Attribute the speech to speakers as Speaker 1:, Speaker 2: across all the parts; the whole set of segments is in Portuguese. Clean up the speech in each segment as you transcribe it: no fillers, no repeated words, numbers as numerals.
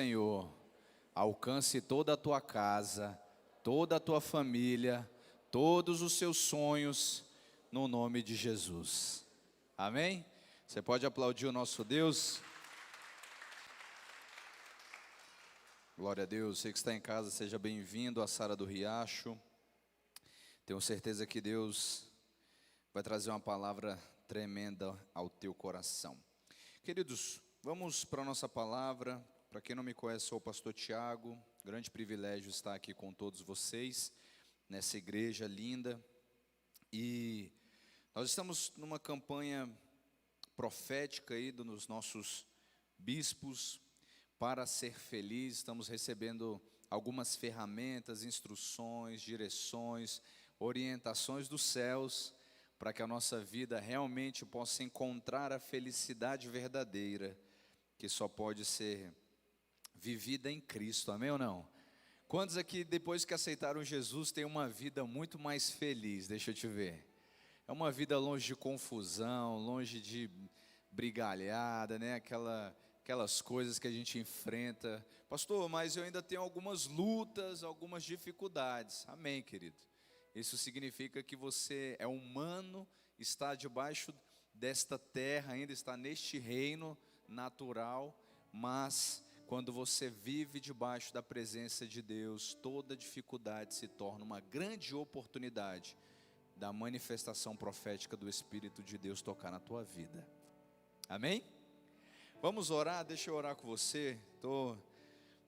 Speaker 1: Senhor alcance toda a tua casa, toda a tua família, todos os seus sonhos, no nome de Jesus. Amém? Você pode aplaudir o nosso Deus? Glória a Deus. Você que está em casa, seja bem-vindo à Sara do Riacho. Tenho certeza que Deus vai trazer uma palavra tremenda ao teu coração. Queridos, vamos para a nossa palavra. Para quem não me conhece, sou o pastor Tiago. Grande privilégio estar aqui com todos vocês, nessa igreja linda. E nós estamos numa campanha profética aí dos nossos bispos, para ser feliz. Estamos recebendo algumas ferramentas, instruções, direções, orientações dos céus, para que a nossa vida realmente possa encontrar a felicidade verdadeira, que só pode ser vivida em Cristo, amém ou não? Quantos aqui, depois que aceitaram Jesus, têm uma vida muito mais feliz? Deixa eu te ver. É uma vida longe de confusão, longe de brigalhada, né? Aquelas coisas que a gente enfrenta. Pastor, mas eu ainda tenho algumas lutas, algumas dificuldades. Amém, querido. Isso significa que você é humano, está debaixo desta terra, ainda está neste reino natural, mas quando você vive debaixo da presença de Deus, toda dificuldade se torna uma grande oportunidade da manifestação profética do Espírito de Deus tocar na tua vida. Amém? Vamos orar, deixa eu orar com você.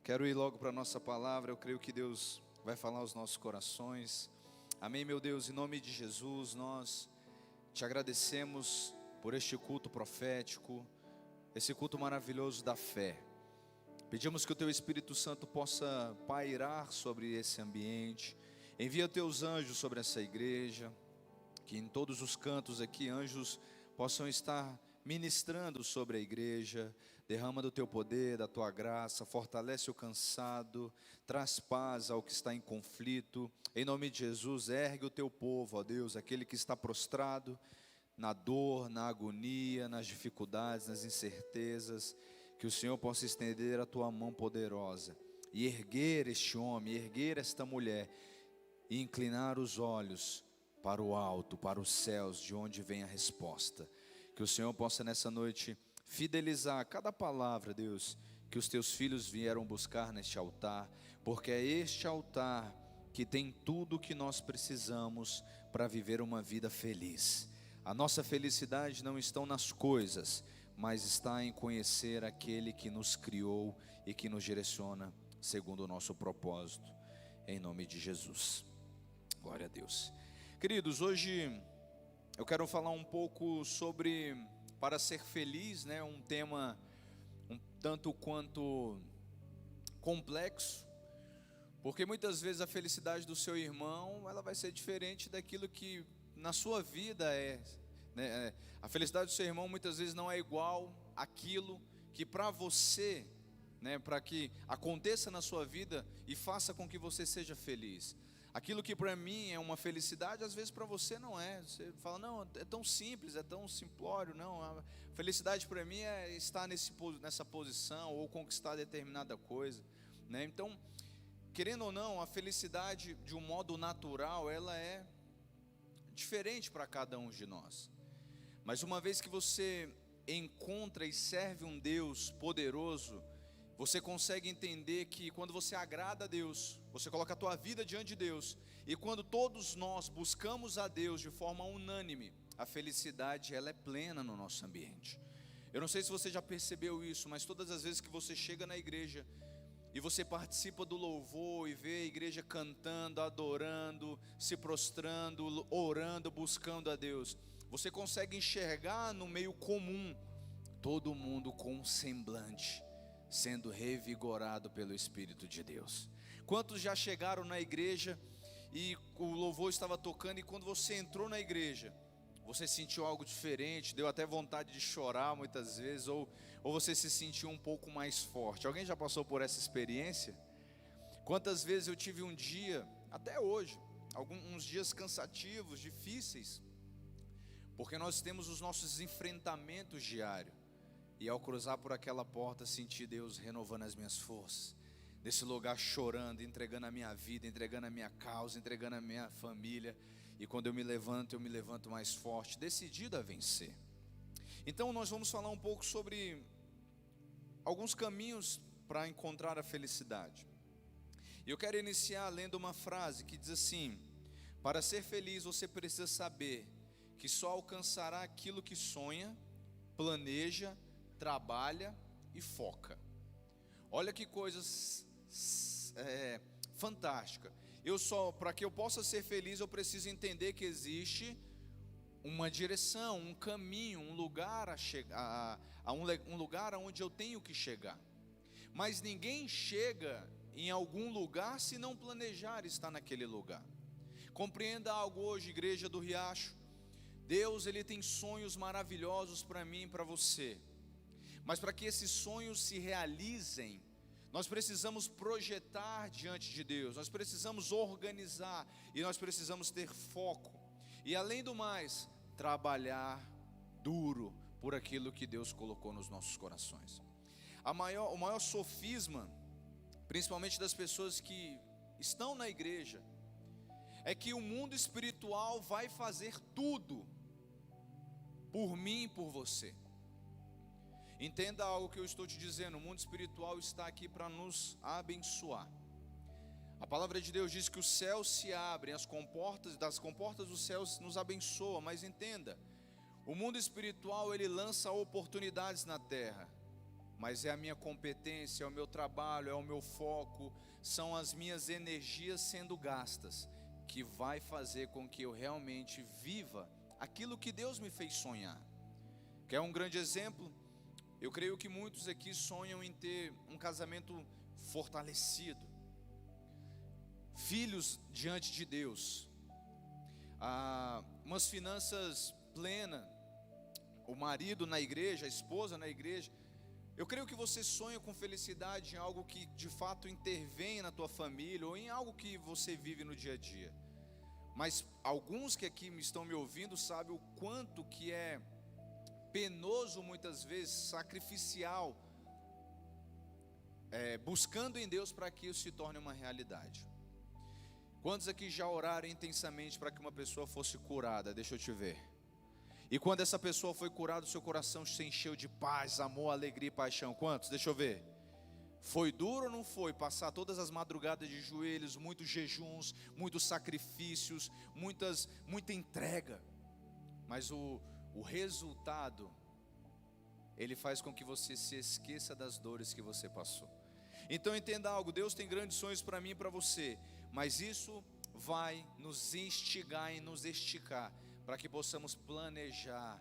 Speaker 1: Quero ir logo para a nossa palavra. Eu creio que Deus vai falar aos nossos corações. Amém, meu Deus, em nome de Jesus, nós te agradecemos por este culto profético, esse culto maravilhoso da fé. Pedimos que o teu Espírito Santo possa pairar sobre esse ambiente. Envia teus anjos sobre essa igreja, que em todos os cantos aqui anjos possam estar ministrando sobre a igreja. Derrama do teu poder, da tua graça, fortalece o cansado, traz paz ao que está em conflito. Em nome de Jesus, ergue o teu povo, ó Deus, aquele que está prostrado na dor, na agonia, nas dificuldades, nas incertezas. Que o Senhor possa estender a tua mão poderosa e erguer este homem, erguer esta mulher e inclinar os olhos para o alto, para os céus, de onde vem a resposta. Que o Senhor possa nessa noite fidelizar cada palavra, Deus, que os teus filhos vieram buscar neste altar, porque é este altar que tem tudo o que nós precisamos para viver uma vida feliz. A nossa felicidade não está nas coisas, mas está em conhecer aquele que nos criou e que nos direciona segundo o nosso propósito, em nome de Jesus. Glória a Deus. Queridos, hoje eu quero falar um pouco sobre para ser feliz, né? Um tema um tanto quanto complexo, porque muitas vezes a felicidade do seu irmão, ela vai ser diferente daquilo que na sua vida é, né? A felicidade do seu irmão muitas vezes não é igual àquilo que para você, né, para que aconteça na sua vida e faça com que você seja feliz. Aquilo que para mim é uma felicidade, às vezes para você não é. Você fala, não, é tão simples, é tão simplório. Não, a felicidade para mim é estar nessa posição ou conquistar determinada coisa, né? Então, querendo ou não, a felicidade de um modo natural, ela é diferente para cada um de nós. Mas uma vez que você encontra e serve um Deus poderoso, você consegue entender que quando você agrada a Deus, você coloca a tua vida diante de Deus, e quando todos nós buscamos a Deus de forma unânime, a felicidade ela é plena no nosso ambiente. Eu não sei se você já percebeu isso, mas todas as vezes que você chega na igreja e você participa do louvor e vê a igreja cantando, adorando, se prostrando, orando, buscando a Deus, você consegue enxergar no meio comum todo mundo com um semblante sendo revigorado pelo Espírito de Deus. Quantos já chegaram na igreja e o louvor estava tocando, e quando você entrou na igreja, você sentiu algo diferente, deu até vontade de chorar muitas vezes, ou você se sentiu um pouco mais forte? Alguém já passou por essa experiência? Quantas vezes eu tive um dia, até hoje, uns dias cansativos, difíceis, porque nós temos os nossos enfrentamentos diários. e ao cruzar por aquela porta, senti Deus renovando as minhas forças. Desse lugar chorando, entregando a minha vida, entregando a minha causa, entregando a minha família. E quando eu me levanto mais forte, decidido a vencer. Então nós vamos falar um pouco sobre alguns caminhos para encontrar a felicidade. E eu quero iniciar lendo uma frase que diz assim: para ser feliz você precisa saber que só alcançará aquilo que sonha, planeja, trabalha e foca. Olha que coisas fantástica. Para que eu possa ser feliz, eu preciso entender que existe uma direção, um caminho, um lugar um lugar aonde eu tenho que chegar. Mas ninguém chega em algum lugar se não planejar estar naquele lugar. Compreenda algo hoje, igreja do Riacho. Deus, Ele tem sonhos maravilhosos para mim e para você. Mas para que esses sonhos se realizem, nós precisamos projetar diante de Deus, nós precisamos organizar e nós precisamos ter foco. E além do mais, trabalhar duro por aquilo que Deus colocou nos nossos corações. O maior sofisma, principalmente das pessoas que estão na igreja, é que o mundo espiritual vai fazer tudo por mim e por você. Entenda algo que eu estou te dizendo: o mundo espiritual está aqui para nos abençoar. A palavra de Deus diz que os céus se abrem, das comportas dos céus nos abençoa. Mas entenda, o mundo espiritual ele lança oportunidades na terra, mas é a minha competência, é o meu trabalho, é o meu foco, são as minhas energias sendo gastas, que vai fazer com que eu realmente viva aquilo que Deus me fez sonhar. Quer um grande exemplo? Eu creio que muitos aqui sonham em ter um casamento fortalecido, filhos diante de Deus, umas finanças plenas, o marido na igreja, a esposa na igreja. Eu creio que você sonha com felicidade em algo que de fato intervém na tua família, ou em algo que você vive no dia a dia. Mas alguns que aqui estão me ouvindo sabem o quanto que é penoso, muitas vezes sacrificial, buscando em Deus para que isso se torne uma realidade. Quantos aqui já oraram intensamente para que uma pessoa fosse curada? Deixa eu te ver. E quando essa pessoa foi curada, o seu coração se encheu de paz, amor, alegria e paixão. Quantos? Deixa eu ver. Foi duro ou não foi? Passar todas as madrugadas de joelhos, muitos jejuns, muitos sacrifícios, muita entrega. Mas o resultado, ele faz com que você se esqueça das dores que você passou. Então entenda algo: Deus tem grandes sonhos para mim e para você, mas isso vai nos instigar e nos esticar, para que possamos planejar.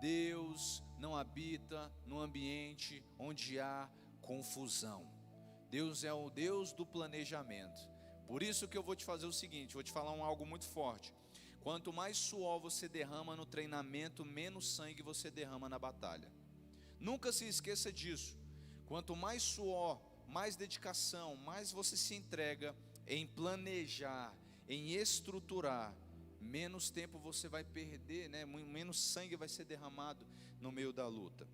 Speaker 1: Deus não habita no ambiente onde há confusão. Deus é o Deus do planejamento. Por isso que eu vou te fazer o seguinte, vou te falar algo muito forte. Quanto mais suor você derrama no treinamento, menos sangue você derrama na batalha. Nunca se esqueça disso. Quanto mais suor, mais dedicação, mais você se entrega em planejar, em estruturar, menos tempo você vai perder, menos sangue vai ser derramado no meio da luta.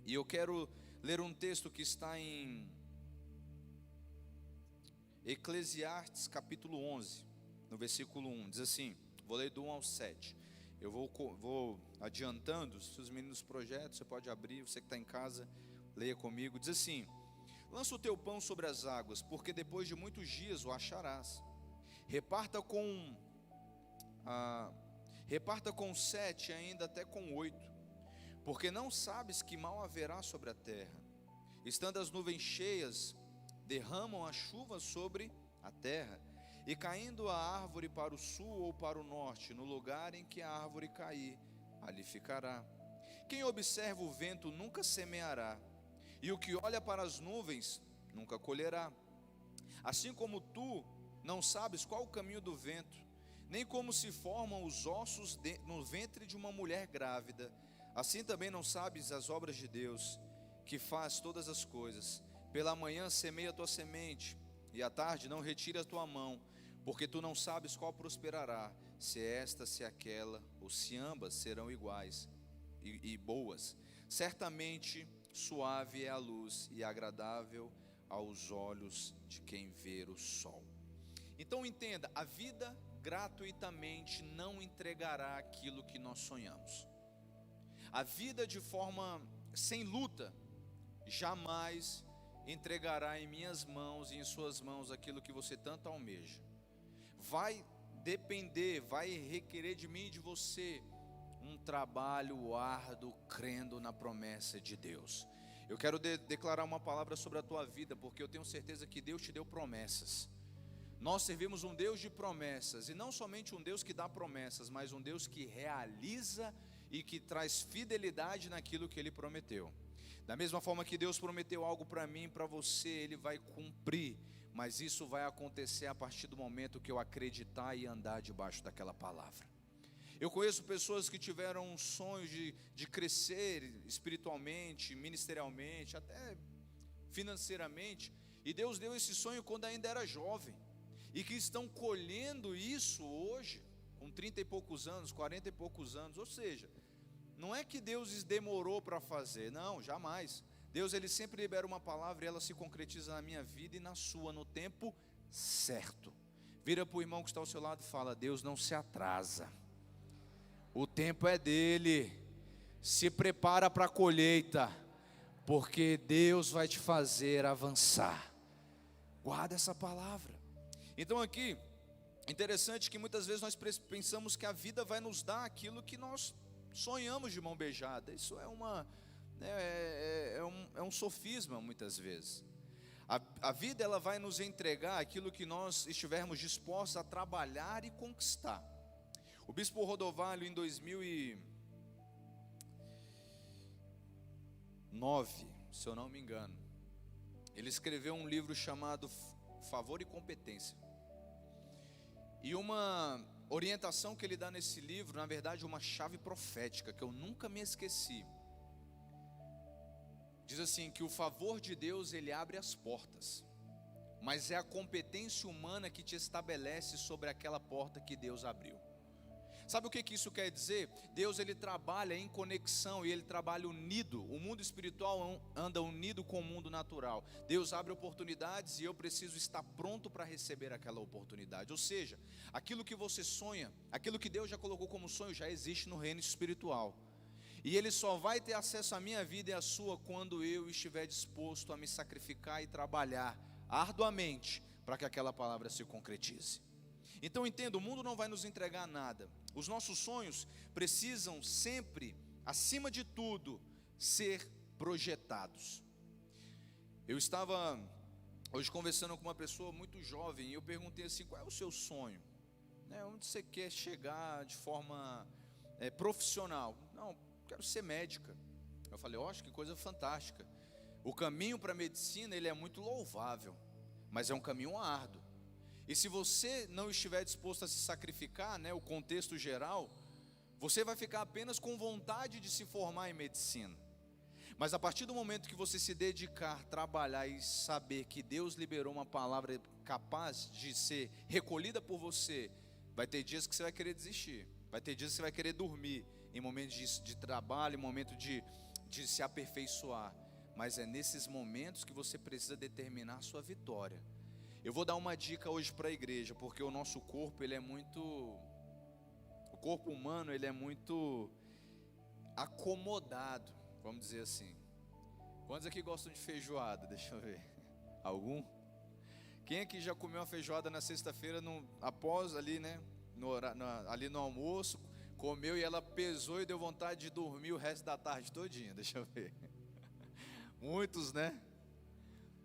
Speaker 1: E eu quero ler um texto que está em Eclesiastes capítulo 11, no versículo 1, diz assim, vou ler do 1 ao 7, eu vou adiantando. Se os meninos projetam, você pode abrir, você que está em casa, leia comigo. Diz assim: lança o teu pão sobre as águas, porque depois de muitos dias o acharás. Reparta com 7, ainda até com 8, porque não sabes que mal haverá sobre a terra. Estando as nuvens cheias, derramam a chuva sobre a terra, e caindo a árvore para o sul ou para o norte, no lugar em que a árvore cair, ali ficará. Quem observa o vento nunca semeará, e o que olha para as nuvens nunca colherá. Assim como tu não sabes qual o caminho do vento, nem como se formam os ossos no ventre de uma mulher grávida, assim também não sabes as obras de Deus, que faz todas as coisas. Pela manhã semeia a tua semente, e à tarde não retire a tua mão, porque tu não sabes qual prosperará, se esta, se aquela, ou se ambas serão iguais e boas. Certamente suave é a luz e agradável aos olhos de quem vê o sol. Então entenda, a vida gratuitamente não entregará aquilo que nós sonhamos. A vida de forma sem luta jamais entregará em minhas mãos e em suas mãos aquilo que você tanto almeja. Vai depender, vai requerer de mim e de você um trabalho árduo, crendo na promessa de Deus. Eu quero declarar uma palavra sobre a tua vida, porque eu tenho certeza que Deus te deu promessas. Nós servimos um Deus de promessas, e não somente um Deus que dá promessas, mas um Deus que realiza e que traz fidelidade naquilo que Ele prometeu. Da mesma forma que Deus prometeu algo para mim e para você, Ele vai cumprir, mas isso vai acontecer a partir do momento que eu acreditar e andar debaixo daquela palavra. Eu conheço pessoas que tiveram um sonho de crescer espiritualmente, ministerialmente, até financeiramente, e Deus deu esse sonho quando ainda era jovem, e que estão colhendo isso hoje, com 30 e poucos anos, 40 e poucos anos. Ou seja, não é que Deus demorou para fazer, não, jamais. Deus, Ele sempre libera uma palavra e ela se concretiza na minha vida e na sua, no tempo certo. Vira para o irmão que está ao seu lado e fala: Deus não se atrasa, o tempo é dele. Se prepara para a colheita, porque Deus vai te fazer avançar. Guarda essa palavra. Então aqui, interessante que muitas vezes nós pensamos que a vida vai nos dar aquilo que nós sonhamos de mão beijada. Isso é um sofisma muitas vezes. A vida, ela vai nos entregar aquilo que nós estivermos dispostos a trabalhar e conquistar. O bispo Rodovalho, em 2009, se eu não me engano, ele escreveu um livro chamado Favor e Competência. E uma orientação que ele dá nesse livro, na verdade uma chave profética, que eu nunca me esqueci. Diz assim, que o favor de Deus, ele abre as portas, mas é a competência humana que te estabelece sobre aquela porta que Deus abriu. Sabe o que isso quer dizer? Deus, Ele trabalha em conexão e Ele trabalha unido. O mundo espiritual anda unido com o mundo natural. Deus abre oportunidades e eu preciso estar pronto para receber aquela oportunidade. Ou seja, aquilo que você sonha, aquilo que Deus já colocou como sonho, já existe no reino espiritual. E Ele só vai ter acesso à minha vida e à sua quando eu estiver disposto a me sacrificar e trabalhar arduamente para que aquela palavra se concretize. Então entenda, o mundo não vai nos entregar nada. Os nossos sonhos precisam sempre, acima de tudo, ser projetados. Eu estava hoje conversando com uma pessoa muito jovem e eu perguntei assim: qual é o seu sonho? Onde você quer chegar de forma profissional? Não, quero ser médica. Eu falei: que coisa fantástica. O caminho para a medicina, ele é muito louvável, mas é um caminho árduo. E se você não estiver disposto a se sacrificar, o contexto geral, você vai ficar apenas com vontade de se formar em medicina. Mas a partir do momento que você se dedicar, trabalhar e saber que Deus liberou uma palavra capaz de ser recolhida por você, vai ter dias que você vai querer desistir, vai ter dias que você vai querer dormir, em momentos de trabalho, em momento de se aperfeiçoar. Mas é nesses momentos que você precisa determinar a sua vitória. Eu vou dar uma dica hoje para a igreja, porque o nosso corpo, o corpo humano, ele é muito acomodado, vamos dizer assim. Quantos aqui gostam de feijoada? Deixa eu ver. Algum? Quem aqui já comeu uma feijoada na sexta-feira, após ali, ali no almoço, comeu e ela pesou e deu vontade de dormir o resto da tarde todinha? Deixa eu ver. Muitos, né?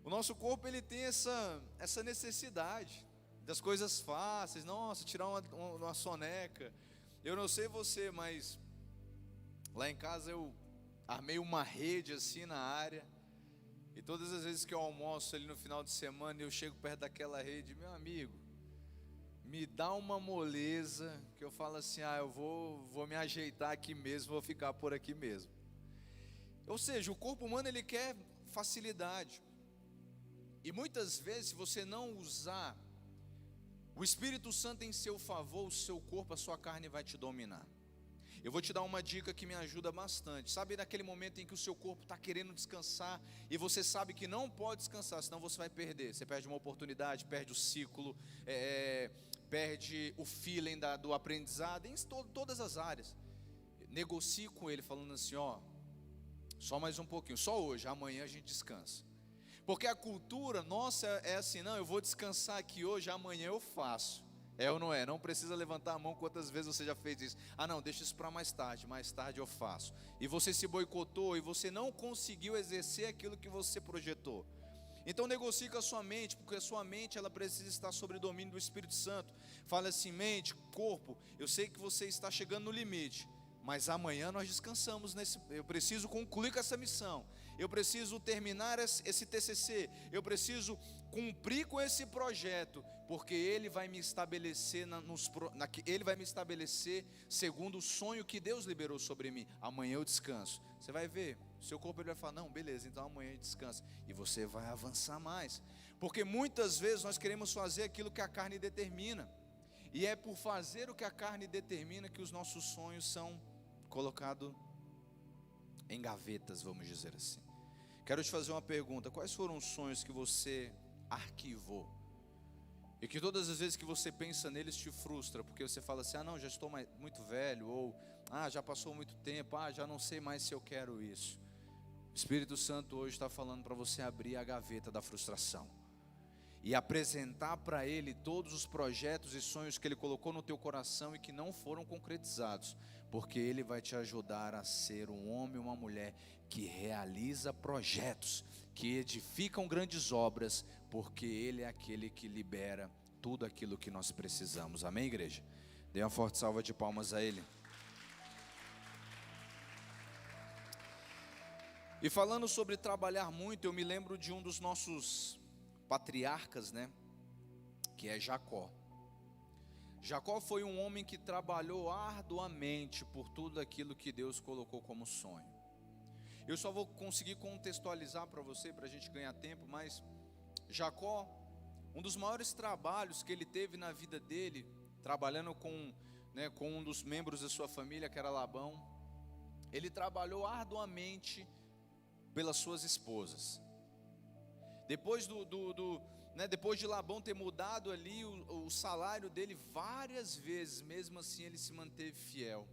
Speaker 1: O nosso corpo, ele tem essa necessidade das coisas fáceis. Nossa, tirar uma soneca. Eu não sei você, mas lá em casa eu armei uma rede assim na área. E todas as vezes que eu almoço ali no final de semana, eu chego perto daquela rede, meu amigo, me dá uma moleza, que eu falo assim: eu vou me ajeitar aqui mesmo, vou ficar por aqui mesmo. Ou seja, o corpo humano, ele quer facilidade. E muitas vezes, se você não usar o Espírito Santo em seu favor, o seu corpo, a sua carne vai te dominar. Eu vou te dar uma dica que me ajuda bastante. Sabe naquele momento em que o seu corpo está querendo descansar e você sabe que não pode descansar, senão você vai perder. Você perde uma oportunidade, perde o ciclo, perde o feeling do aprendizado, em todas as áreas. Negocie com ele falando assim, ó, só mais um pouquinho, só hoje, amanhã a gente descansa. Porque a cultura nossa é assim, não, eu vou descansar aqui hoje, amanhã eu faço. É ou não é? Não precisa levantar a mão quantas vezes você já fez isso. Ah não, deixa isso para mais tarde eu faço. E você se boicotou e você não conseguiu exercer aquilo que você projetou. Então negocie com a sua mente, porque a sua mente ela precisa estar sob o domínio do Espírito Santo. Fala assim, mente, corpo, eu sei que você está chegando no limite, mas amanhã nós descansamos eu preciso concluir com essa missão. Eu preciso terminar esse TCC, eu preciso cumprir com esse projeto, porque ele vai me estabelecer, ele vai me estabelecer segundo o sonho que Deus liberou sobre mim. Amanhã eu descanso. Você vai ver, seu corpo ele vai falar, não, beleza, então amanhã eu descanso. E você vai avançar mais, porque muitas vezes nós queremos fazer aquilo que a carne determina, e é por fazer o que a carne determina que os nossos sonhos são colocados em gavetas, vamos dizer assim. Quero te fazer uma pergunta, quais foram os sonhos que você arquivou? E que todas as vezes que você pensa neles te frustra, porque você fala assim, ah não, já estou muito velho, ou ah, já passou muito tempo, ah, já não sei mais se eu quero isso. O Espírito Santo hoje está falando para você abrir a gaveta da frustração e apresentar para Ele todos os projetos e sonhos que Ele colocou no teu coração e que não foram concretizados, porque Ele vai te ajudar a ser um homem e uma mulher que realiza projetos, que edificam grandes obras, porque Ele é aquele que libera tudo aquilo que nós precisamos. Amém, igreja? Dê uma forte salva de palmas a Ele. E falando sobre trabalhar muito, eu me lembro de um dos nossos patriarcas, né? Que é Jacó. Jacó foi um homem que trabalhou arduamente por tudo aquilo que Deus colocou como sonho. Eu só vou conseguir contextualizar para você, para a gente ganhar tempo, mas Jacó, um dos maiores trabalhos que ele teve na vida dele, trabalhando com um dos membros da sua família, que era Labão, ele trabalhou arduamente pelas suas esposas. Depois depois de Labão ter mudado ali o salário dele várias vezes, mesmo assim ele se manteve fiel.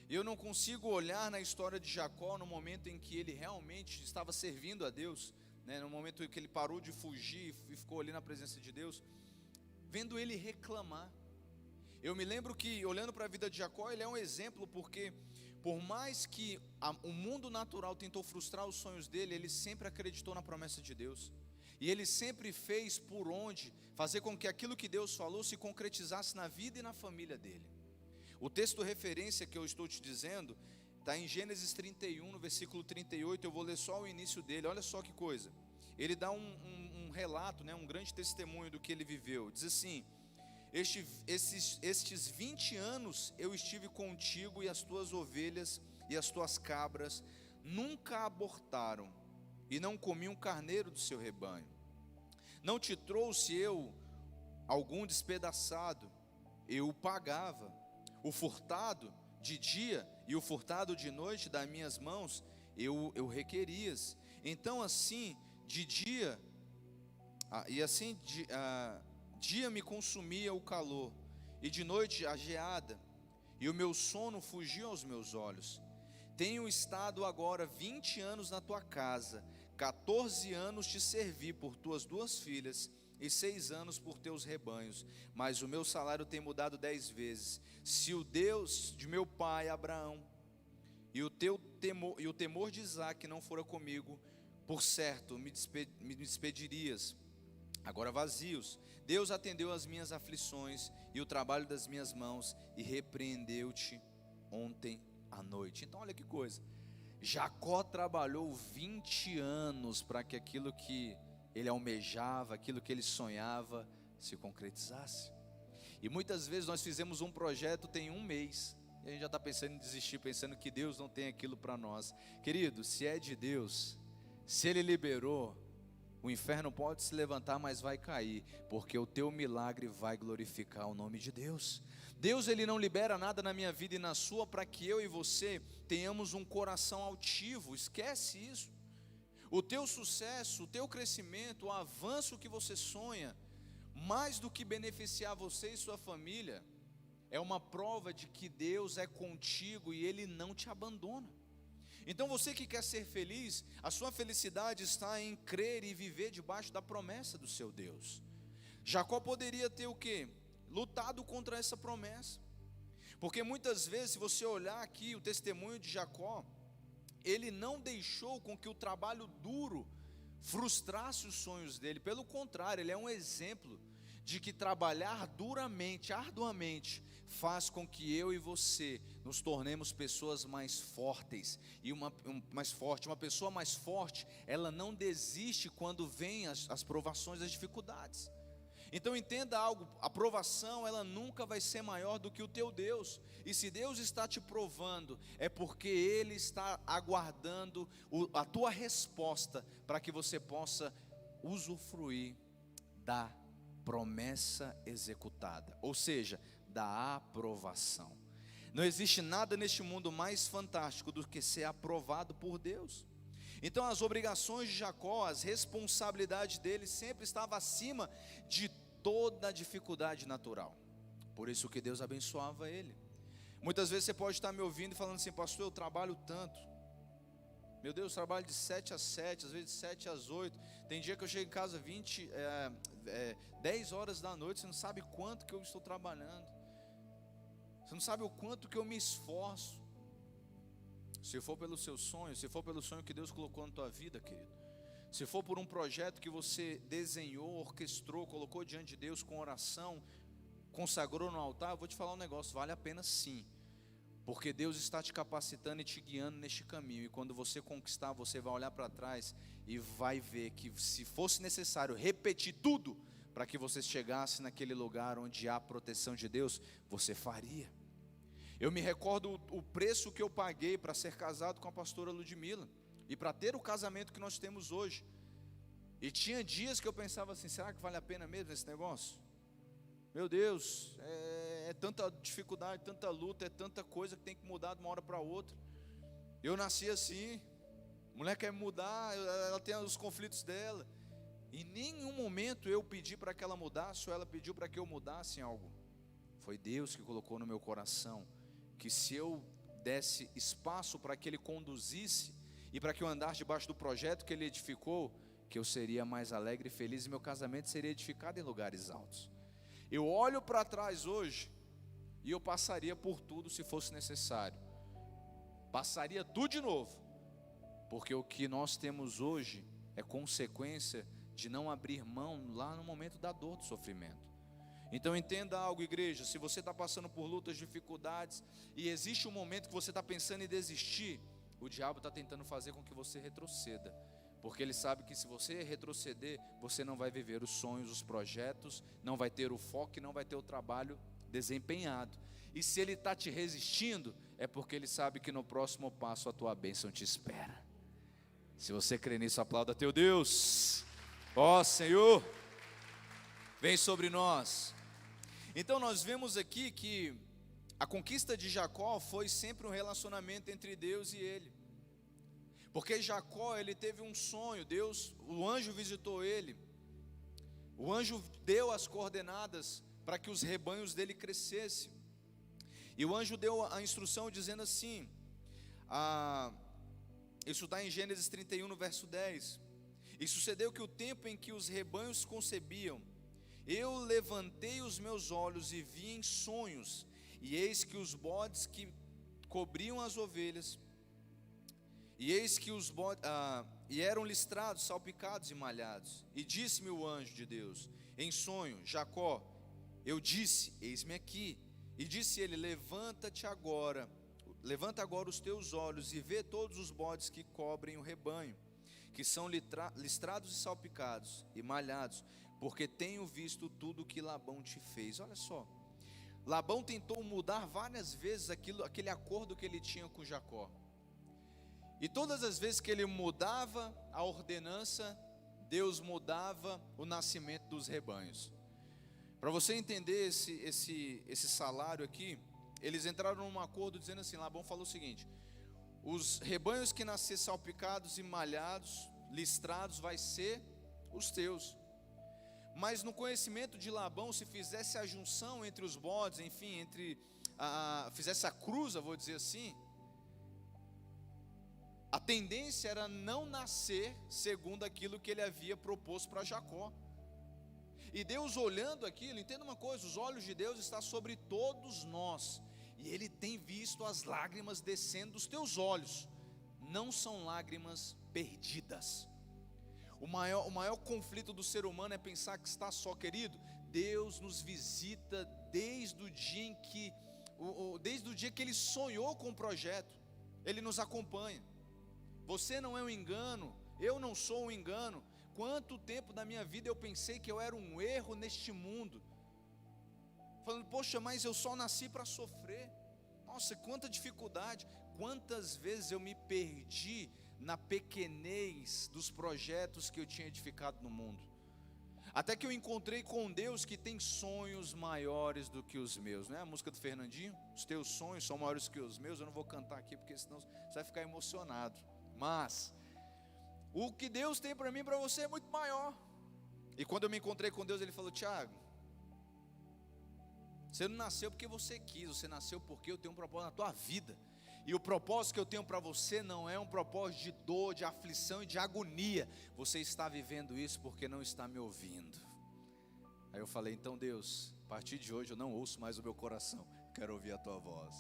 Speaker 1: Eu não consigo olhar na história de Jacó no momento em que ele realmente estava servindo a Deus, no momento em que ele parou de fugir e ficou ali na presença de Deus, vendo ele reclamar. Eu me lembro que, olhando para a vida de Jacó, ele é um exemplo, porque por mais que o mundo natural tentou frustrar os sonhos dele, ele sempre acreditou na promessa de Deus. E ele sempre fez por onde fazer com que aquilo que Deus falou se concretizasse na vida e na família dele. O texto referência que eu estou te dizendo está em Gênesis 31, no versículo 38. Eu vou ler só o início dele. Olha só que coisa. Ele dá um relato, um grande testemunho do que ele viveu. Diz assim: estes 20 anos eu estive contigo, e as tuas ovelhas e as tuas cabras nunca abortaram, e não comi um carneiro do seu rebanho. Não te trouxe eu algum despedaçado, eu o pagava. O furtado de dia e o furtado de noite das minhas mãos, eu requerias. Então assim, de dia, dia me consumia o calor, e de noite a geada, e o meu sono fugia aos meus olhos. Tenho estado agora 20 anos na tua casa, 14 anos te servi por tuas 2 filhas, e 6 anos por teus rebanhos, mas o meu salário tem mudado 10 vezes. Se o Deus de meu pai Abraão e o temor de Isaque não fora comigo, por certo me despedirias agora vazios. Deus atendeu às minhas aflições e o trabalho das minhas mãos, e repreendeu-te ontem à noite. Então olha que coisa, Jacó trabalhou 20 anos para que aquilo que ele almejava, aquilo que ele sonhava, se concretizasse. E muitas vezes nós fizemos um projeto tem 1 mês, e a gente já está pensando em desistir, pensando que Deus não tem aquilo para nós. Querido, se é de Deus, se Ele liberou, O inferno pode se levantar, mas vai cair, porque o teu milagre vai glorificar o nome de Deus. Deus, Ele não libera nada na minha vida e na sua para que eu e você tenhamos um coração altivo. Esquece isso. O teu sucesso, o teu crescimento, o avanço que você sonha, mais do que beneficiar você e sua família, é uma prova de que Deus é contigo e Ele não te abandona. Então você que quer ser feliz, a sua felicidade está em crer e viver debaixo da promessa do seu Deus. Jacó poderia ter o quê? Lutado contra essa promessa. Porque muitas vezes, se você olhar aqui o testemunho de Jacó, ele não deixou com que o trabalho duro frustrasse os sonhos dele. Pelo contrário, ele é um exemplo de que trabalhar duramente, arduamente, faz com que eu e você nos tornemos pessoas mais fortes. E uma pessoa mais forte, ela não desiste quando vem as provações, as dificuldades. Então entenda algo, a provação ela nunca vai ser maior do que o teu Deus. E se Deus está te provando, é porque Ele está aguardando a tua resposta, para que você possa usufruir da promessa executada, ou seja, da aprovação. Não existe nada neste mundo mais fantástico do que ser aprovado por Deus. Então as obrigações de Jacó, as responsabilidades dele sempre estavam acima de toda a dificuldade natural. Por isso que Deus abençoava ele. Muitas vezes você pode estar me ouvindo e falando assim: pastor, eu trabalho tanto. Meu Deus, eu trabalho de 7 às 7, às vezes de 7 às 8. Tem dia que eu chego em casa 10 horas da noite, você não sabe quanto que eu estou trabalhando. Você não sabe o quanto que eu me esforço. Se for pelo seu sonho, se for pelo sonho que Deus colocou na tua vida, querido, se for por um projeto que você desenhou, orquestrou, colocou diante de Deus com oração, consagrou no altar, eu vou te falar um negócio, vale a pena sim, porque Deus está te capacitando e te guiando neste caminho. E quando você conquistar, você vai olhar para trás e vai ver que se fosse necessário repetir tudo para que você chegasse naquele lugar onde há proteção de Deus, você faria. Eu me recordo o preço que eu paguei para ser casado com a pastora Ludmila e para ter o casamento que nós temos hoje. E tinha dias que eu pensava assim: será que vale a pena mesmo esse negócio? Meu Deus, é tanta dificuldade, tanta luta, é tanta coisa que tem que mudar de uma hora para outra. Eu nasci assim, a mulher quer mudar, ela tem os conflitos dela. Em nenhum momento eu pedi para que ela mudasse, ou ela pediu para que eu mudasse em algo. Foi Deus que colocou no meu coração que se eu desse espaço para que Ele conduzisse e para que eu andasse debaixo do projeto que Ele edificou, que eu seria mais alegre e feliz e meu casamento seria edificado em lugares altos. Eu olho para trás hoje e eu passaria por tudo se fosse necessário. Passaria tudo de novo, porque o que nós temos hoje é consequência de não abrir mão lá no momento da dor, do sofrimento. Então entenda algo, igreja: se você está passando por lutas, dificuldades, e existe um momento que você está pensando em desistir, o diabo está tentando fazer com que você retroceda, porque ele sabe que se você retroceder, você não vai viver os sonhos, os projetos, não vai ter o foco e não vai ter o trabalho desempenhado. E se ele está te resistindo, é porque ele sabe que no próximo passo a tua bênção te espera. Se você crê nisso, aplauda teu Deus. Ó Senhor, vem sobre nós. Então nós vemos aqui que a conquista de Jacó foi sempre um relacionamento entre Deus e ele. Porque Jacó, ele teve um sonho, o anjo visitou ele. O anjo deu as coordenadas para que os rebanhos dele crescessem. E o anjo deu a instrução dizendo assim, isso está em Gênesis 31, no verso 10. E sucedeu que o tempo em que os rebanhos concebiam, eu levantei os meus olhos e vi em sonhos, e eis que os bodes que cobriam as ovelhas, e eis que os bodes, e eram listrados, salpicados e malhados. E disse-me o anjo de Deus, em sonho: Jacó. Eu disse: eis-me aqui. E disse ele: levanta agora os teus olhos e vê todos os bodes que cobrem o rebanho, que são listrados e salpicados e malhados, porque tenho visto tudo que Labão te fez. Olha só, Labão tentou mudar várias vezes aquele acordo que ele tinha com Jacó. E todas as vezes que ele mudava a ordenança, Deus mudava o nascimento dos rebanhos. Para você entender esse salário aqui, eles entraram num acordo dizendo assim, Labão falou o seguinte: os rebanhos que nascer salpicados e malhados, listrados, vai ser os teus. Mas no conhecimento de Labão, se fizesse a junção entre os bodes, enfim, fizesse a cruza, vou dizer assim, a tendência era não nascer segundo aquilo que ele havia proposto para Jacó. E Deus olhando aquilo, entenda uma coisa, os olhos de Deus estão sobre todos nós, e Ele tem visto as lágrimas descendo dos teus olhos, não são lágrimas perdidas. O maior conflito do ser humano é pensar que está só, querido. Deus nos visita desde o dia que Ele sonhou com o projeto. Ele nos acompanha. Você não é um engano, eu não sou um engano. Quanto tempo da minha vida eu pensei que eu era um erro neste mundo, falando, poxa, mas eu só nasci para sofrer. Nossa, quanta dificuldade. Quantas vezes eu me perdi na pequenez dos projetos que eu tinha edificado no mundo, até que eu encontrei com Deus que tem sonhos maiores do que os meus. Não é a música do Fernandinho? Os teus sonhos são maiores que os meus. Eu não vou cantar aqui porque senão você vai ficar emocionado, mas o que Deus tem para mim e para você é muito maior. E quando eu me encontrei com Deus, Ele falou, Tiago, você não nasceu porque você quis, você nasceu porque eu tenho um propósito na tua vida. E o propósito que eu tenho para você não é um propósito de dor, de aflição e de agonia. Você está vivendo isso porque não está me ouvindo. Aí eu falei, então Deus, a partir de hoje eu não ouço mais o meu coração, quero ouvir a tua voz.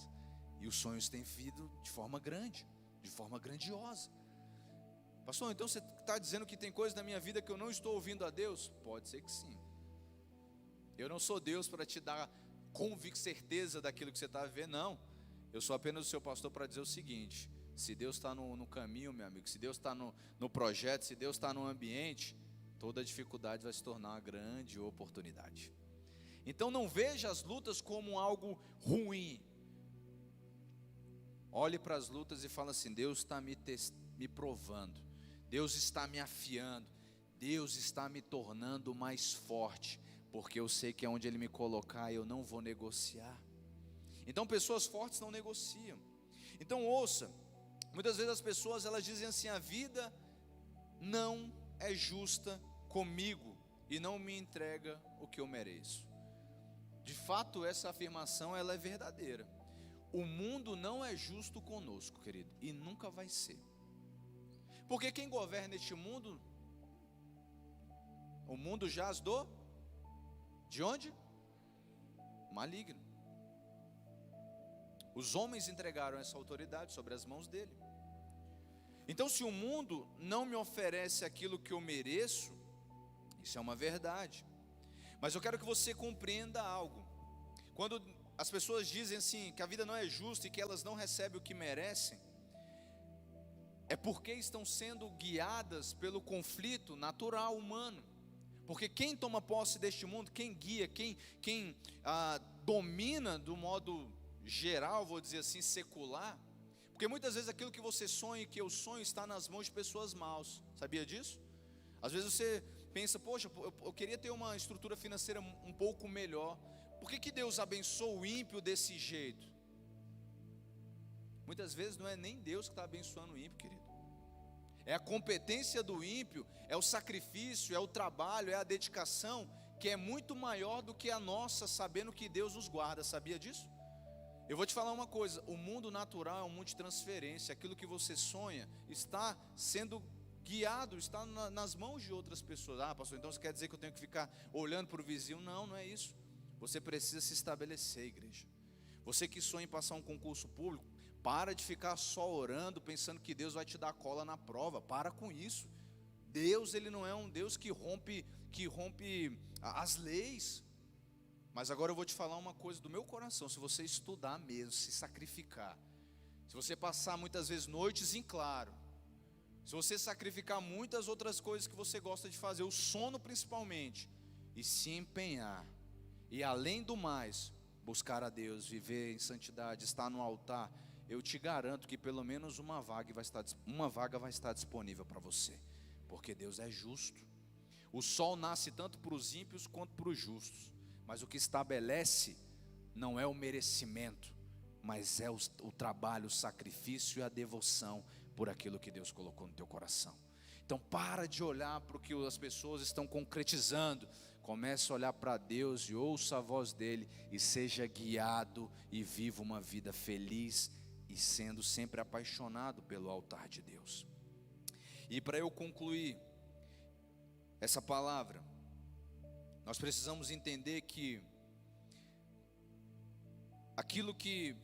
Speaker 1: E os sonhos têm vindo de forma grande, de forma grandiosa. Pastor, então você está dizendo que tem coisas na minha vida que eu não estou ouvindo a Deus? Pode ser que sim. Eu não sou Deus para te dar certeza daquilo que você está vivendo, não. Eu sou apenas o seu pastor para dizer o seguinte: se Deus está no caminho, meu amigo, se Deus está no projeto, se Deus está no ambiente, toda dificuldade vai se tornar uma grande oportunidade. Então não veja as lutas como algo ruim. Olhe para as lutas e fala assim: Deus está me provando, Deus está me afiando, Deus está me tornando mais forte, porque eu sei que onde Ele me colocar eu não vou negociar. Então pessoas fortes não negociam. Então ouça, muitas vezes as pessoas elas dizem assim: a vida não é justa comigo e não me entrega o que eu mereço. De fato essa afirmação ela é verdadeira. O mundo não é justo conosco, querido, e nunca vai ser. Porque quem governa este mundo, o mundo jaz de onde? Maligno. Os homens entregaram essa autoridade sobre as mãos dele. Então se o mundo não me oferece aquilo que eu mereço, isso é uma verdade. Mas eu quero que você compreenda algo. Quando as pessoas dizem assim, que a vida não é justa e que elas não recebem o que merecem, é porque estão sendo guiadas pelo conflito natural humano. Porque quem toma posse deste mundo, quem guia, quem domina do modo geral, vou dizer assim, secular, porque muitas vezes aquilo que você sonha e que eu sonho está nas mãos de pessoas maus. Sabia disso? Às vezes você pensa, poxa, eu queria ter uma estrutura financeira um pouco melhor. Por que Deus abençoa o ímpio desse jeito? Muitas vezes não é nem Deus que está abençoando o ímpio, querido. É a competência do ímpio, é o sacrifício, é o trabalho, é a dedicação, que é muito maior do que a nossa, sabendo que Deus nos guarda. Sabia disso? Eu vou te falar uma coisa: o mundo natural é um mundo de transferência. Aquilo que você sonha está sendo guiado, está nas mãos de outras pessoas. Ah, pastor, então você quer dizer que eu tenho que ficar olhando para o vizinho? Não, não é isso. Você precisa se estabelecer, igreja. Você que sonha em passar um concurso público, para de ficar só orando, pensando que Deus vai te dar cola na prova. Para com isso. Deus, Ele não é um Deus que rompe as leis. Mas agora eu vou te falar uma coisa do meu coração: se você estudar mesmo, se sacrificar, se você passar muitas vezes noites em claro, se você sacrificar muitas outras coisas que você gosta de fazer, o sono principalmente, e se empenhar, e além do mais, buscar a Deus, viver em santidade, estar no altar, eu te garanto que pelo menos uma vaga vai estar disponível para você, porque Deus é justo. O sol nasce tanto para os ímpios quanto para os justos, mas o que estabelece não é o merecimento, mas é o trabalho, o sacrifício e a devoção por aquilo que Deus colocou no teu coração. Então para de olhar para o que as pessoas estão concretizando, comece a olhar para Deus e ouça a voz dEle, e seja guiado e viva uma vida feliz e sendo sempre apaixonado pelo altar de Deus. E para eu concluir essa palavra, nós precisamos entender que aquilo que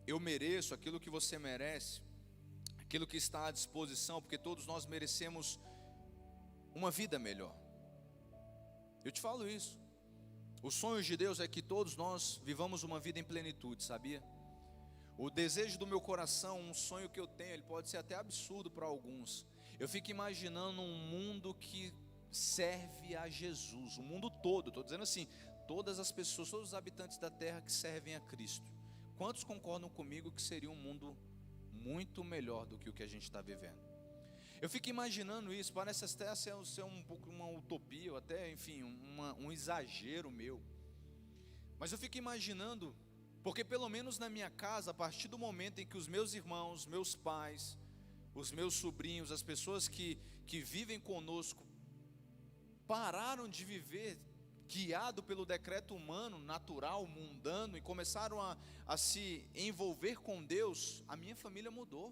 Speaker 1: eu mereço, aquilo que você merece, aquilo que está à disposição, porque todos nós merecemos uma vida melhor. Eu te falo isso. O sonho de Deus é que todos nós vivamos uma vida em plenitude, sabia? O desejo do meu coração, um sonho que eu tenho, ele pode ser até absurdo para alguns. Eu fico imaginando um mundo que serve a Jesus, o mundo todo, estou dizendo assim, todas as pessoas, todos os habitantes da terra que servem a Cristo. Quantos concordam comigo que seria um mundo muito melhor do que o que a gente está vivendo? Eu fico imaginando isso, parece até ser um pouco uma utopia, ou até, enfim, um exagero meu. Mas eu fico imaginando, porque pelo menos na minha casa, a partir do momento em que os meus irmãos, meus pais, os meus sobrinhos, as pessoas que vivem conosco, pararam de viver guiado pelo decreto humano, natural, mundano, e começaram a se envolver com Deus, a minha família mudou.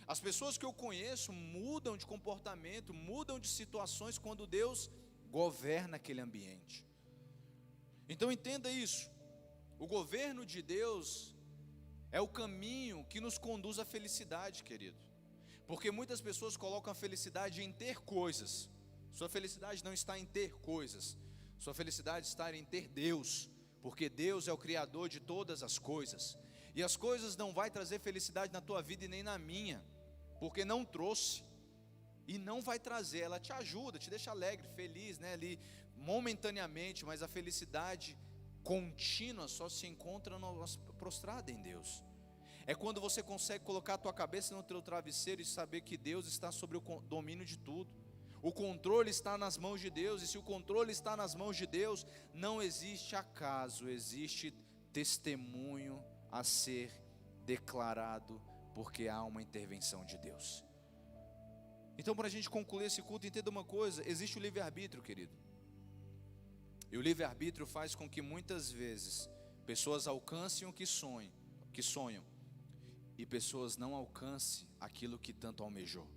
Speaker 1: As pessoas que eu conheço mudam de comportamento, mudam de situações quando Deus governa aquele ambiente. Então entenda isso, o governo de Deus é o caminho que nos conduz à felicidade, querido. Porque muitas pessoas colocam a felicidade em ter coisas. Sua felicidade não está em ter coisas, sua felicidade está em ter Deus, porque Deus é o Criador de todas as coisas. E as coisas não vai trazer felicidade na tua vida e nem na minha, porque não trouxe, e não vai trazer. Ela te ajuda, te deixa alegre, feliz, né, ali momentaneamente, mas a felicidade contínua só se encontra prostrada em Deus. É quando você consegue colocar a tua cabeça no teu travesseiro e saber que Deus está sobre o domínio de tudo. O controle está nas mãos de Deus, e se o controle está nas mãos de Deus, não existe acaso, existe testemunho a ser declarado, porque há uma intervenção de Deus. Então, para a gente concluir esse culto, entenda uma coisa: existe o livre-arbítrio, querido. E o livre-arbítrio faz com que muitas vezes pessoas alcancem o que sonham, e pessoas não alcancem aquilo que tanto almejou.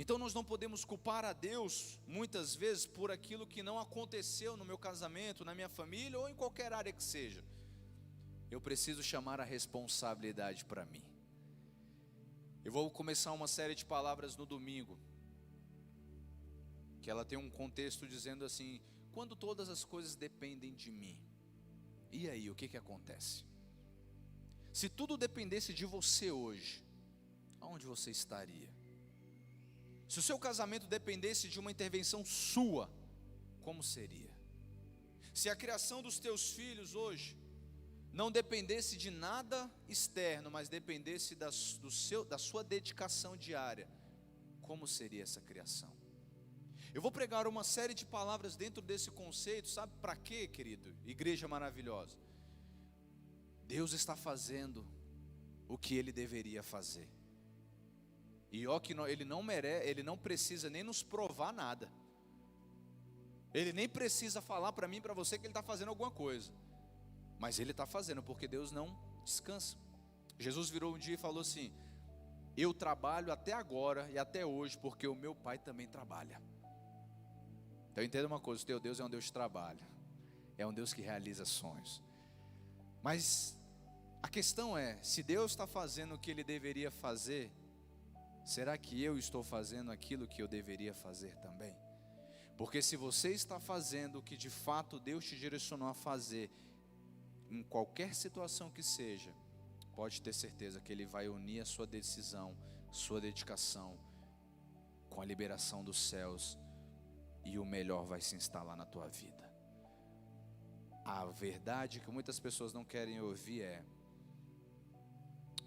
Speaker 1: Então nós não podemos culpar a Deus muitas vezes por aquilo que não aconteceu no meu casamento, na minha família ou em qualquer área que seja. Eu preciso chamar a responsabilidade para mim. Eu vou começar uma série de palavras no domingo, que ela tem um contexto dizendo assim: quando todas as coisas dependem de mim, e aí o que acontece? Se tudo dependesse de você hoje, aonde você estaria? Se o seu casamento dependesse de uma intervenção sua, como seria? Se a criação dos teus filhos hoje não dependesse de nada externo, mas dependesse da sua dedicação diária, como seria essa criação? Eu vou pregar uma série de palavras dentro desse conceito, sabe para quê, querido? Igreja maravilhosa. Deus está fazendo o que Ele deveria fazer. E ó, que Ele não merece, Ele não precisa nem nos provar nada. Ele nem precisa falar para mim e para você que Ele está fazendo alguma coisa. Mas Ele está fazendo, porque Deus não descansa. Jesus virou um dia e falou assim: eu trabalho até agora e até hoje, porque o meu Pai também trabalha. Então entenda uma coisa: o teu Deus é um Deus que trabalha, é um Deus que realiza sonhos. Mas a questão é, se Deus está fazendo o que Ele deveria fazer, será que eu estou fazendo aquilo que eu deveria fazer também? Porque se você está fazendo o que de fato Deus te direcionou a fazer, em qualquer situação que seja, pode ter certeza que Ele vai unir a sua decisão, sua dedicação, com a liberação dos céus, e o melhor vai se instalar na tua vida. A verdade que muitas pessoas não querem ouvir é: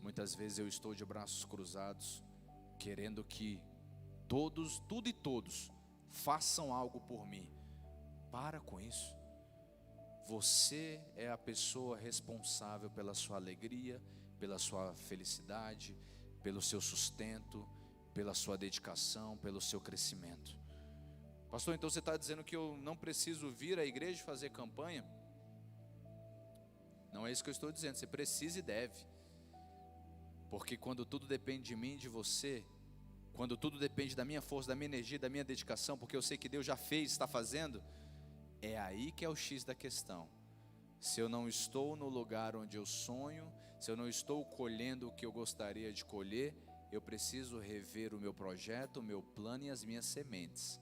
Speaker 1: muitas vezes eu estou de braços cruzados, querendo que tudo e todos façam algo por mim. Para com isso. Você é a pessoa responsável pela sua alegria, pela sua felicidade, pelo seu sustento, pela sua dedicação, pelo seu crescimento. Pastor, então você está dizendo que eu não preciso vir à igreja e fazer campanha? Não é isso que eu estou dizendo, você precisa e deve. Porque quando tudo depende de mim e de você, quando tudo depende da minha força, da minha energia, da minha dedicação, porque eu sei que Deus já fez, está fazendo, é aí que é o X da questão. Se eu não estou no lugar onde eu sonho, se eu não estou colhendo o que eu gostaria de colher, eu preciso rever o meu projeto, o meu plano e as minhas sementes.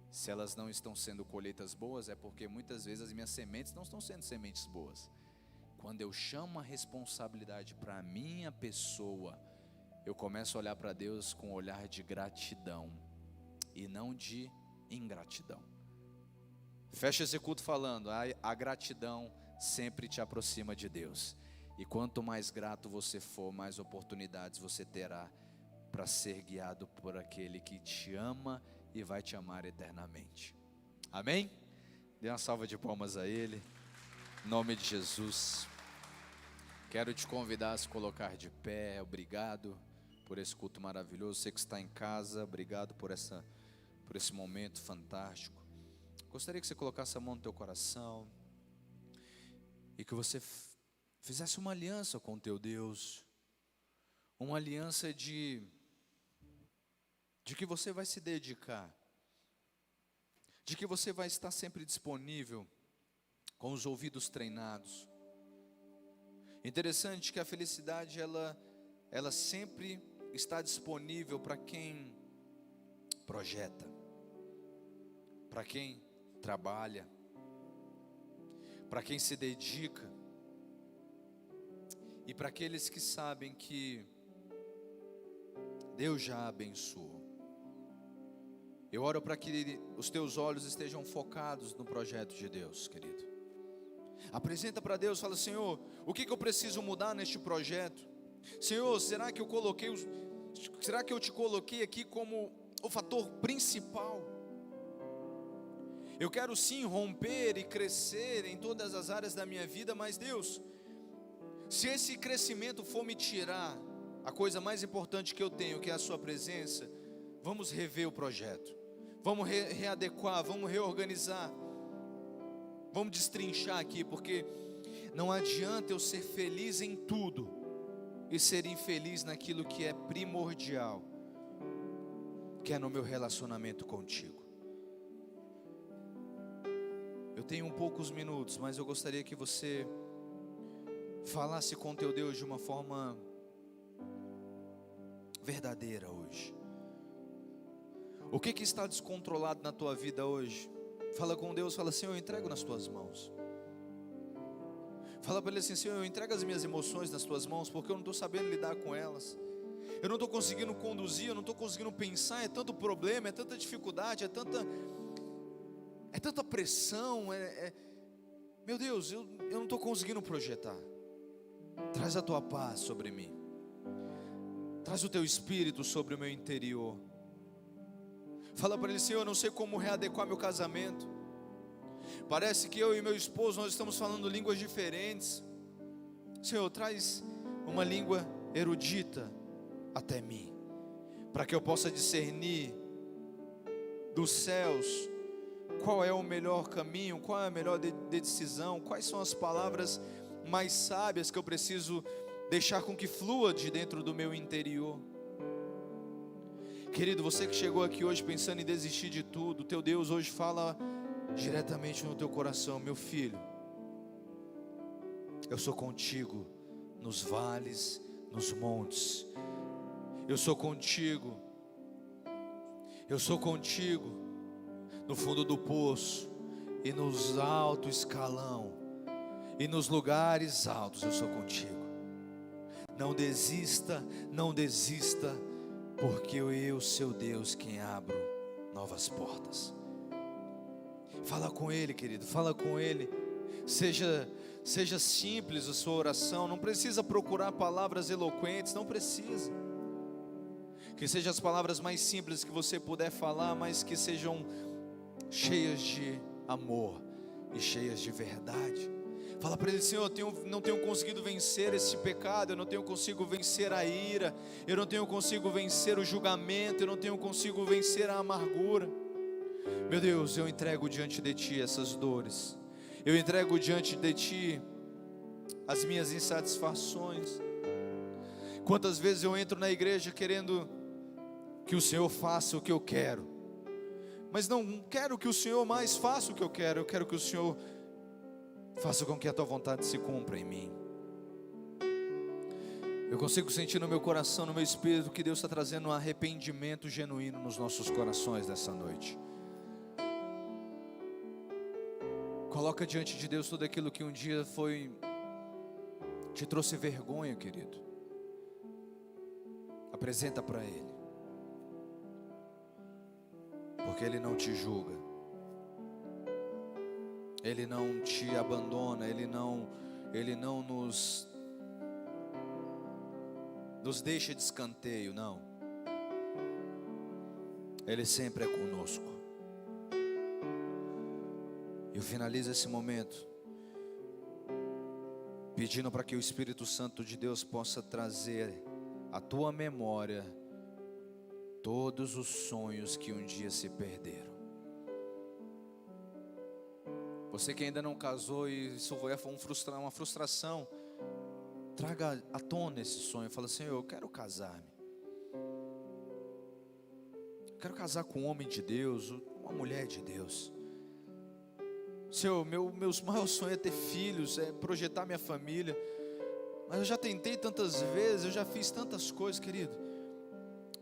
Speaker 1: Se elas não estão sendo colheitas boas, é porque muitas vezes as minhas sementes não estão sendo sementes boas. Quando eu chamo a responsabilidade para a minha pessoa, eu começo a olhar para Deus com um olhar de gratidão e não de ingratidão. Fecha esse culto falando, a gratidão sempre te aproxima de Deus. E quanto mais grato você for, mais oportunidades você terá para ser guiado por aquele que te ama e vai te amar eternamente. Amém? Dê uma salva de palmas a Ele, em nome de Jesus. Quero te convidar a se colocar de pé. Obrigado por esse culto maravilhoso. Você que está em casa, obrigado por esse momento fantástico. Gostaria que você colocasse a mão no teu coração e que você fizesse uma aliança com o teu Deus, uma aliança de que você vai se dedicar, de que você vai estar sempre disponível, com os ouvidos treinados. Interessante que a felicidade ela sempre está disponível para quem projeta, para quem trabalha, para quem se dedica e para aqueles que sabem que Deus já abençoou. Eu oro para que os teus olhos estejam focados no projeto de Deus, querido. Apresenta para Deus, fala: Senhor, o que eu preciso mudar neste projeto? Senhor, será que eu te coloquei aqui como o fator principal? Eu quero sim romper e crescer em todas as áreas da minha vida, mas Deus, se esse crescimento for me tirar a coisa mais importante que eu tenho, que é a sua presença, vamos rever o projeto, vamos readequar, vamos reorganizar, vamos destrinchar aqui, porque não adianta eu ser feliz em tudo e ser infeliz naquilo que é primordial, que é no meu relacionamento contigo. Eu tenho poucos minutos, mas eu gostaria que você falasse com teu Deus de uma forma verdadeira hoje. O que está descontrolado na tua vida hoje? Fala com Deus, fala: Senhor, eu entrego nas tuas mãos. Fala para Ele assim: Senhor, eu entrego as minhas emoções nas tuas mãos, porque eu não estou sabendo lidar com elas. Eu não estou conseguindo conduzir, eu não estou conseguindo pensar, é tanto problema, é tanta dificuldade, é tanta pressão, meu Deus, eu não estou conseguindo projetar. Traz a tua paz sobre mim, traz o teu espírito sobre o meu interior. Fala para Ele: Senhor, eu não sei como readequar meu casamento. Parece que eu e meu esposo, nós estamos falando línguas diferentes. Senhor, traz uma língua erudita até mim, para que eu possa discernir dos céus qual é o melhor caminho, qual é a melhor decisão, quais são as palavras mais sábias que eu preciso deixar com que flua de dentro do meu interior. Querido, você que chegou aqui hoje pensando em desistir de tudo, teu Deus hoje fala diretamente no teu coração: meu filho, eu sou contigo nos vales, nos montes, eu sou contigo no fundo do poço e nos alto escalão e nos lugares altos, eu sou contigo. Não desista, porque eu, seu Deus, quem abro novas portas. Fala com Ele, querido, fala com Ele. Seja simples a sua oração, não precisa procurar palavras eloquentes, não precisa. Que sejam as palavras mais simples que você puder falar, mas que sejam cheias de amor e cheias de verdade. Fala para Ele: Senhor, não tenho conseguido vencer esse pecado, eu não tenho conseguido vencer a ira, eu não tenho conseguido vencer o julgamento, eu não tenho conseguido vencer a amargura. Meu Deus, eu entrego diante de Ti essas dores, eu entrego diante de Ti as minhas insatisfações. Quantas vezes eu entro na igreja querendo que o Senhor faça o que eu quero, mas não quero que o Senhor mais faça o que eu quero que o Senhor faça com que a Tua vontade se cumpra em mim. Eu consigo sentir no meu coração, no meu espírito, que Deus está trazendo um arrependimento genuíno nos nossos corações nessa noite. Coloca diante de Deus tudo aquilo que um dia te trouxe vergonha, querido. Apresenta para Ele, porque Ele não te julga, Ele não te abandona, Ele não nos deixa de escanteio, não. Ele sempre é conosco. Eu finalizo esse momento pedindo para que o Espírito Santo de Deus possa trazer à tua memória todos os sonhos que um dia se perderam. Você que ainda não casou e isso foi uma frustração, traga à tona esse sonho. Fala: Senhor, eu quero casar-me, quero casar com um homem de Deus, uma mulher de Deus. Senhor, meus maiores sonhos é ter filhos, é projetar minha família, mas eu já tentei tantas vezes, eu já fiz tantas coisas, querido.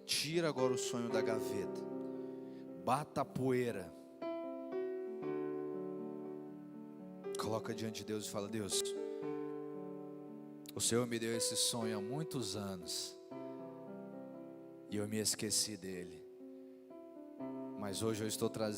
Speaker 1: Tira agora o sonho da gaveta, bata a poeira, coloca diante de Deus e fala: Deus, o Senhor me deu esse sonho há muitos anos e eu me esqueci dele, mas hoje eu estou trazendo